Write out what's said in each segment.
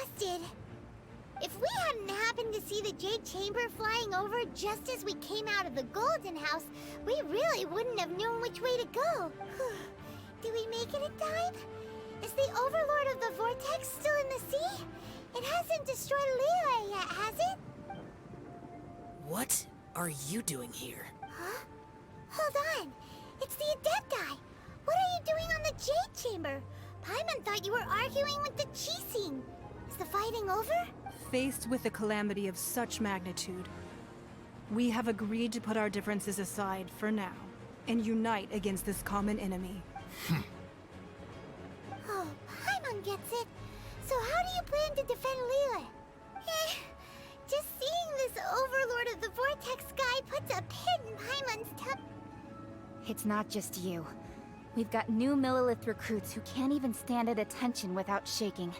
exhausted. If we hadn't happened to see the Jade Chamber flying over just as we came out of the Golden House, we really wouldn't have known which way to go. Did we make it in time? Is the Overlord of the Vortex still in the sea? It hasn't destroyed Liyue yet, has it? What are you doing here? Huh? Hold on. It's the Adepti. What are you doing on the Jade Chamber? Paimon thought you were arguing with the Chising. Is the fighting over? Faced with a calamity of such magnitude, we have agreed to put our differences aside for now and unite against this common enemy. Oh, Paimon gets it. So how do you plan to defend Liyue? Just seeing this Overlord of the Vortex guy puts a pin in Paimon's tummy. It's not just you. We've got new Millilith recruits who can't even stand at attention without shaking.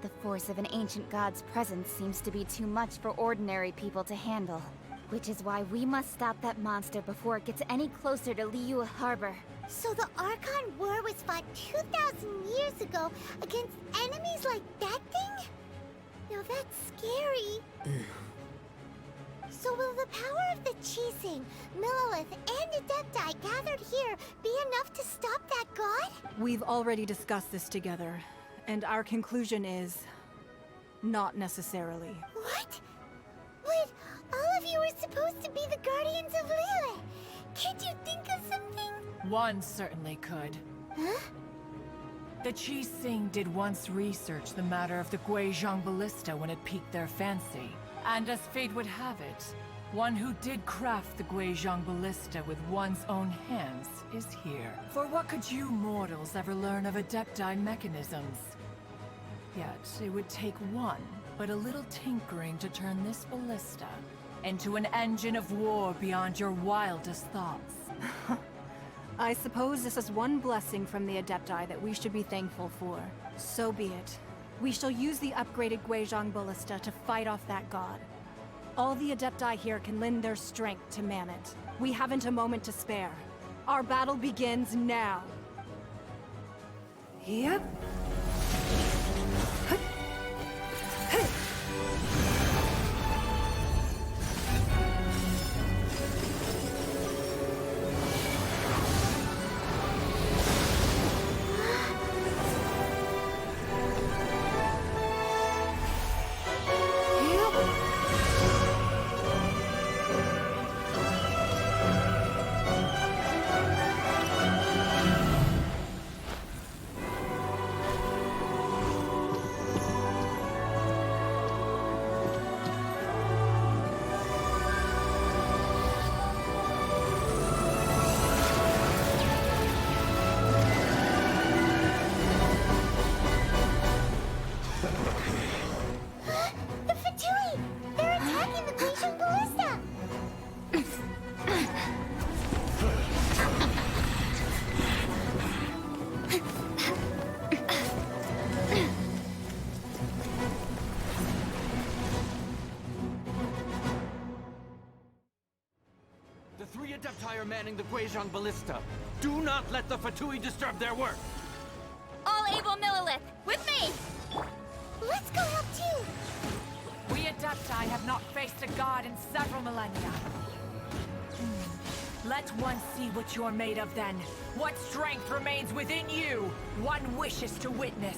The force of an ancient god's presence seems to be too much for ordinary people to handle. Which is why we must stop that monster before it gets any closer to Liyue Harbor. So the Archon War was fought 2,000 years ago against enemies like that thing? Now that's scary. So will the power of the Chising, Millilith, and Adepti gathered here be enough to stop that god? We've already discussed this together, and our conclusion is... not necessarily. What? But all of you were supposed to be the guardians of Liyue. Can't you think of something? One certainly could. Huh? The Chising did once research the matter of the Guizhong Ballista when it piqued their fancy. And as fate would have it, one who did craft the Guizhong Ballista with one's own hands is here. For what could you mortals ever learn of Adepti mechanisms? Yet, it would take one, but a little tinkering to turn this ballista into an engine of war beyond your wildest thoughts. I suppose this is one blessing from the Adepti that we should be thankful for. So be it. We shall use the upgraded Guizhong Ballista to fight off that god. All the Adepti here can lend their strength to man it. We haven't a moment to spare. Our battle begins now. Yep. The Fatui! They're attacking the Guizhong Ballista! The three Adepti are manning the Guizhong Ballista. Do not let the Fatui disturb their work! All able Millilith, with me! Let's go help too! We Adepti have not faced a god in several millennia. Let one see what you're made of then. What strength remains within you, one wishes to witness.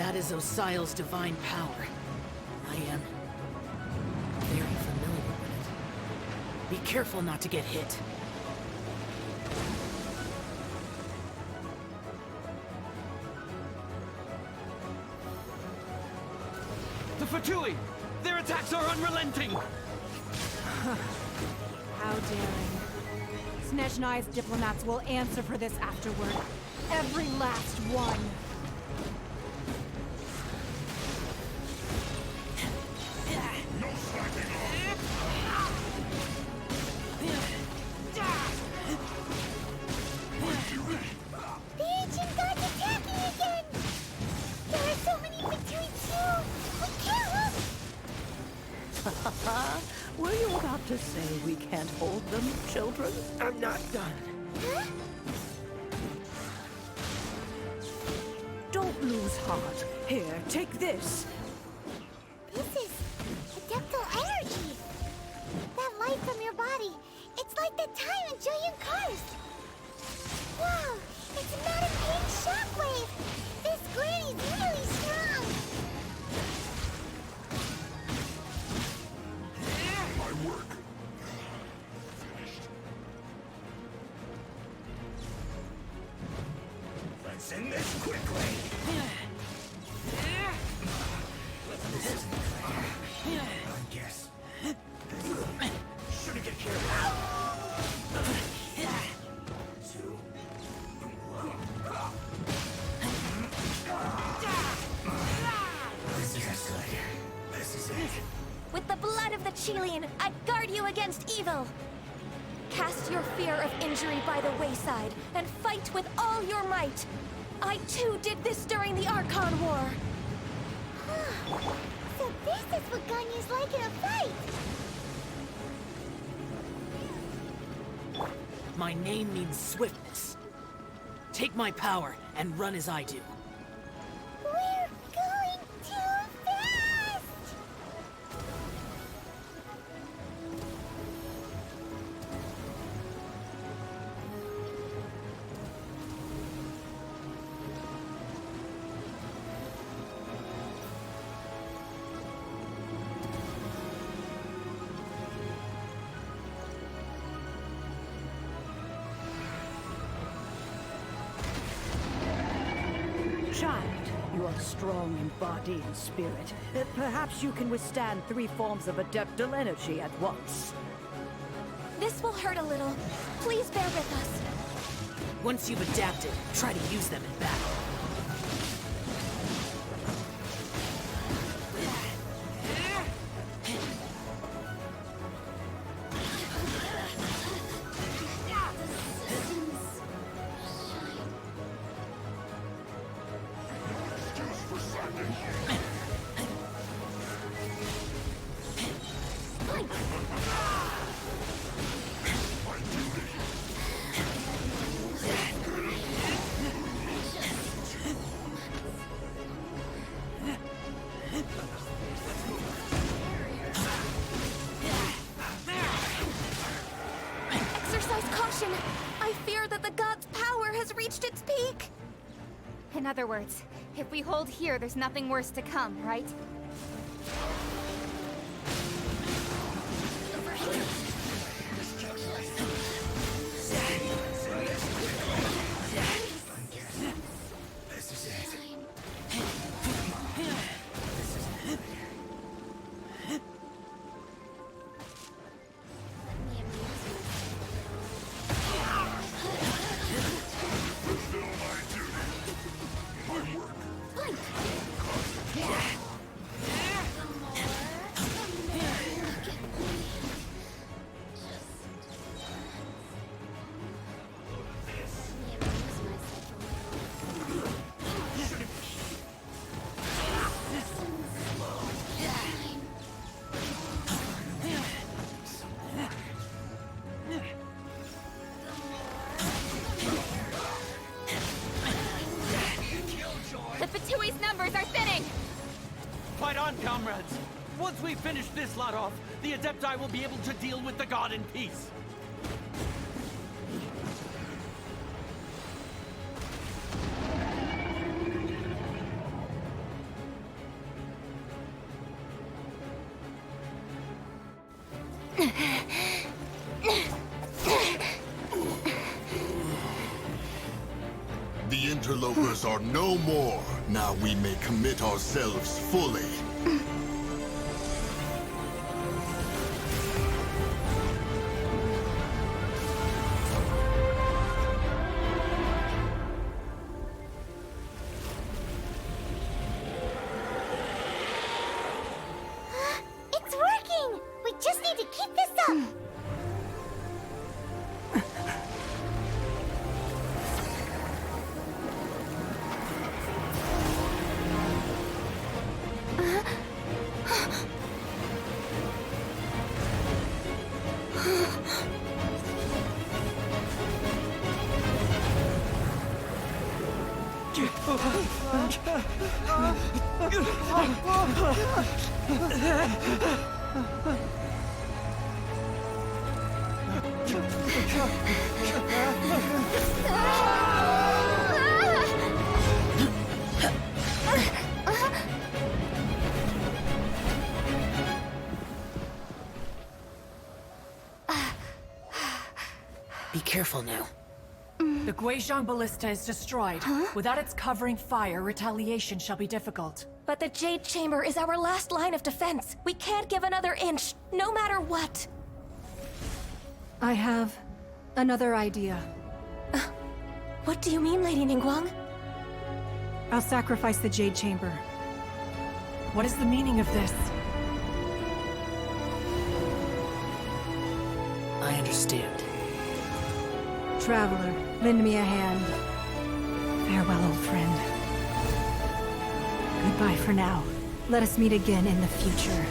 That is Osial's divine power. I am very familiar with it. Be careful not to get hit. The Fatui! Their attacks are unrelenting! How daring. Snezhnai's diplomats will answer for this afterward. Every last one. The ancient god's attacking again! There are so many Fatui too! We can't look! Were you about to say we can't hold them, children? I'm not done. Huh? Don't lose heart. Here, take this. This is adeptal energy! That light from your body, it's like the time in Julian Karst! Wow! It's not a pink shockwave! This granny's really strong! My work. Let's end this quickly. This isn't fair. I guess. Shouldn't get carried out. Two. This is good. This is it. With the blood of the Chilean, I guard you against evil! Cast your fear of injury by the wayside, and fight with all your might! I too did this during the Archon War! So this is what Ganyu's like in a fight! My name means swiftness. Take my power and run as I do. We're going too fast! Child, you are strong in body and spirit. Perhaps you can withstand 3 forms of adeptal energy at once. This will hurt a little. Please bear with us. Once you've adapted, try to use them in battle. Exercise caution! I fear that the god's power has reached its peak! In other words, if we hold here, there's nothing worse to come, right? This is it. The Fatui's numbers are thinning! Fight on, comrades! Once we finish this lot off, the Adepti will be able to deal with the god in peace. The interlopers are no more. Now we may commit ourselves fully. It's working! We just need to keep this up! Be careful now. The Guizhong Ballista is destroyed. Without its covering fire, retaliation shall be difficult. But the Jade Chamber is our last line of defense. We can't give another inch, no matter what. I have another idea. What do you mean, Lady Ningguang? I'll sacrifice the Jade Chamber. What is the meaning of this? I understand. Traveler, lend me a hand. Farewell, old friend. Goodbye for now. Let us meet again in the future.